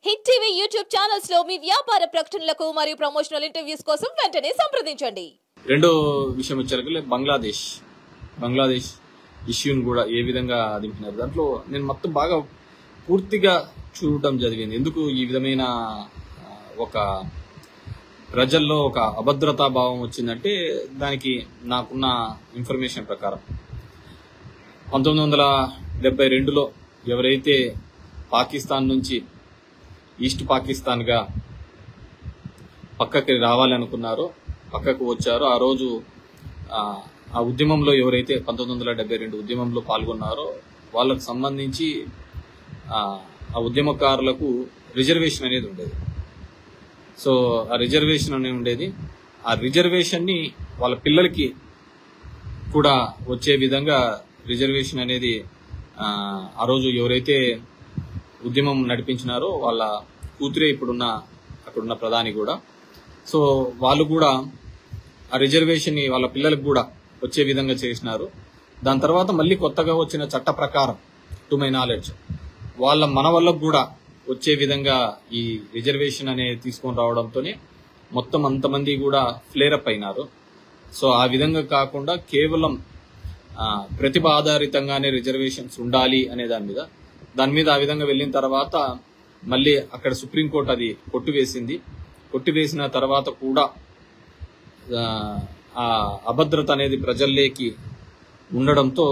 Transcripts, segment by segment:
Hit TV YouTube channels లో మీ వ్యాపార ప్రకటనలకు మరియు ప్రమోషనల్ ఇంటర్వ్యూస్ కోసం వెంటనే సంప్రదించండి. రెండో విషయం వచ్చేసరికి బంగ్లాదేశ్ ఇష్యూని కూడా ఏ విధంగా దింపినారు. దాంట్లో నేను మొత్తం బాగా పూర్తిగా చూడటం జరిగింది. ఎందుకు ఈ విధమైన ఒక ప్రజల్లో ఒక అభద్రతా భావం వచ్చిందంటే దానికి నాకున్న ఇన్ఫర్మేషన్ ప్రకారం 1972లో ఎవరైతే పాకిస్తాన్ నుంచి ఈస్ట్ పాకిస్తాన్గా పక్కకి రావాలనుకున్నారో పక్కకు వచ్చారో ఆ రోజు ఆ ఉద్యమంలో ఎవరైతే 1972 ఉద్యమంలో పాల్గొన్నారో వాళ్ళకు సంబంధించి ఆ ఉద్యమకారులకు రిజర్వేషన్ అనేది ఉండేది. సో ఆ రిజర్వేషన్ అనేది ఉండేది. ఆ రిజర్వేషన్ని వాళ్ళ పిల్లలకి కూడా వచ్చే విధంగా రిజర్వేషన్ అనేది ఆ రోజు ఎవరైతే ఉద్యమం నడిపించినారో వాళ్ళ కూతురే అక్కడున్న ప్రధాని కూడా. సో వాళ్ళు కూడా ఆ రిజర్వేషన్ ని వాళ్ళ పిల్లలకు కూడా వచ్చే విధంగా చేసినారు. దాని తర్వాత మళ్ళీ కొత్తగా వచ్చిన చట్ట ప్రకారం టు మై నాలెడ్జ్ వాళ్ళ మనవళ్ళకు కూడా వచ్చే విధంగా ఈ రిజర్వేషన్ అనేది తీసుకొని రావడంతోనే మొత్తం అంతమంది కూడా ఫ్లేరప్ అయినారు. సో ఆ విధంగా కాకుండా కేవలం ప్రతిభ ఆధారితంగానే రిజర్వేషన్స్ ఉండాలి అనే దాని మీద ఆ విధంగా వెళ్ళిన తర్వాత మళ్ళీ అక్కడ సుప్రీంకోర్టు అది కొట్టివేసిన తర్వాత కూడా ఆ అభద్రత అనేది ప్రజల్లోకి ఉండడంతో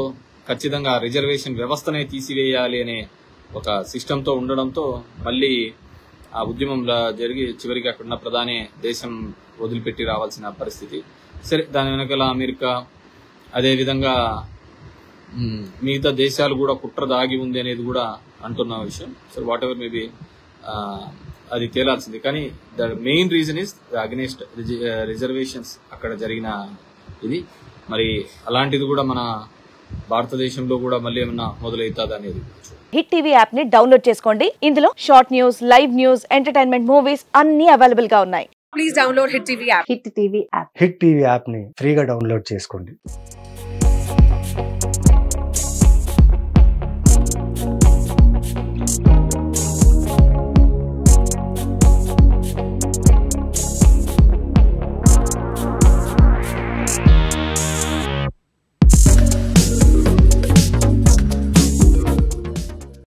ఖచ్చితంగా రిజర్వేషన్ వ్యవస్థనే తీసివేయాలి అనే ఒక సిస్టంతో ఉండడంతో మళ్ళీ ఆ ఉద్యమంలో జరిగి చివరికి అక్కడున్న ప్రధాని దేశం వదిలిపెట్టి రావాల్సిన పరిస్థితి. సరే, దాని వెనకాల అమెరికా అదేవిధంగా మిగతా దేశాలు కూడా కుట్ర దాగి ఉంది అనేది కూడా అంటున్న విషయం. సో వాట్ ఎవర్ మేబీ అది తేలాల్సింది. కానీ the main reason is against reservations అక్కడ జరిగిన ఇది. మరి అలాంటిది కూడా మన భారతదేశంలో కూడా మళ్ళీ ఏమన్నా మొదలవుతుంది అనేది. హిట్ టీవీ యాప్ ని డౌన్లోడ్ చేసుకోండి. ఇందులో short news, live news, entertainment movies అన్ని అవైలబుల్ గా ఉన్నాయి. Please download hit TV app. Hit TV app ని ఫ్రీగా డౌన్లోడ్ చేసుకోండి.